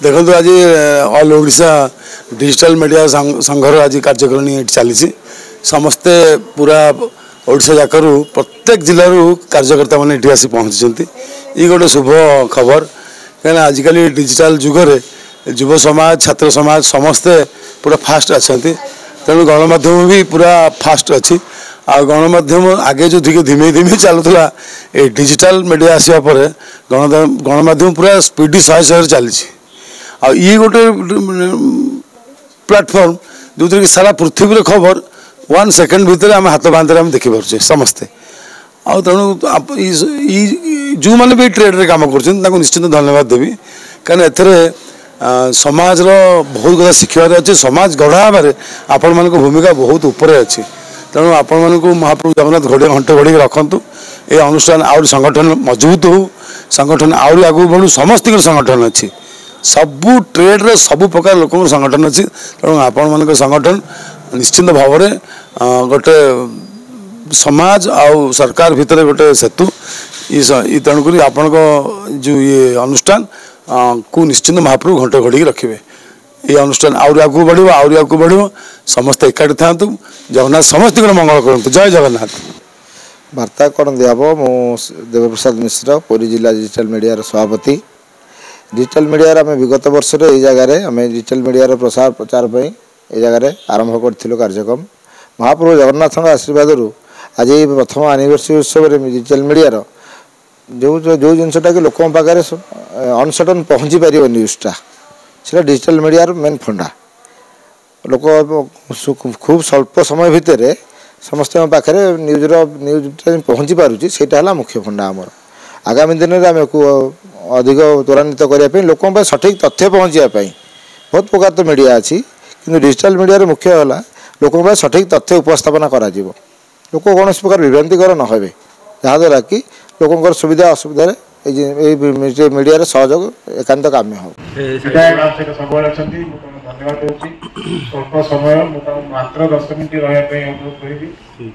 देखो आज all Odisha digital media संघर आज कार्यक्रम चली समस्ते पूरा ओडिशा जाकर प्रत्येक जिलूर कार्यकर्ता मैंने ये आसी पहुँची ये गोटे शुभ खबर कहीं आजिकल डिजिटल जुगरे युव समाज छात्र समाज समस्ते पूरा फास्ट अच्छा तेणु गणमाध्यम भी पूरा फास्ट अच्छी आ गणमाध्यम आगे जो धीमे धीमे चलूला ये डिजिटल मीडिया आसवा पर गणमाध्यम पूरा स्पीडी 100 चली ये गोटे प्लेटफॉर्म जो कि सारा पृथ्वी खबर 1 सेकेंड भितर आम हाथ बांधे आम देखिपे समस्ते आ तेणु जो मैंने भी ट्रेड काम कर निश्चित धन्यवाद देवी कहीं एथेर समाज बहुत कथा शिखबार अच्छे समाज गढ़ाबार आपण मान भूमिका बहुत ऊपर अच्छी तेणु आपण मानक महाप्रभु जगन्नाथ घोड़े घंटे घोड़ी रखु ये अनुष्ठान आउरी संगठन मजबूत हो संगठन आउरी आगू बढ़ू समस्त संगठन अच्छी सबू ट्रेड्रे सबू प्रकार लोक संगठन अच्छी तेणु आपण मान संगठन निश्चिंत भाव में गोटे समाज आउ सरकार भितर गोटे सेतु ये तेणुक आपण जो ये अनुष्ठान को निश्चिंत महाप्रभु घंटे घोड़ी रखिए ये अनुष्ठान आउरी आगू बढ़ो आउरी आगू बढ़ो समस्त एकाठी था जगन्नाथ समस्त मंगल करूँ जय जगन्नाथ। वार्ता कौन दिहब मु देवप्रसाद मिश्र पुरी जिला डिजिटल मीडिया सभापति डिजिटल मीडिया आम विगत वर्ष ये जगार आम डिजिटल मीडिया प्रसार प्रचार पर ये जगार आरंभ करूँ कार्यक्रम महाप्रभु जगन्नाथ आशीर्वाद आज प्रथम एनिवर्सरी उत्सव डिजिटल मीडिया जो जो जिनटा कि लोक पाखे अनसडन पहुँची पार न्यूज़टा से डिजिटल मीडिया मेन फंडा लोक खूब स्वल्प समय भितर समस्त पाखे न्यूज पहुँची पारुची सेटा मुख्य फंडा आमर आगामी दिन में आम अधिक त्वरान्वित करने लोक सठिक तथ्य पहुँचापी बहुत प्रकार तो मीडिया अच्छी कि डिजिटल मीडिया मुख्य है लोक सठिक तथ्य उपस्थापना करा लोक कौन प्रकार विभ्रांतिकर न हे जहाद्वारा कि लोक सुविधा असुविधा मीडिया सहयोग एकांत काम्य हो धन्यवाद स्वल्प समय मात्र 10 मिनिट रहा अनुरोध करी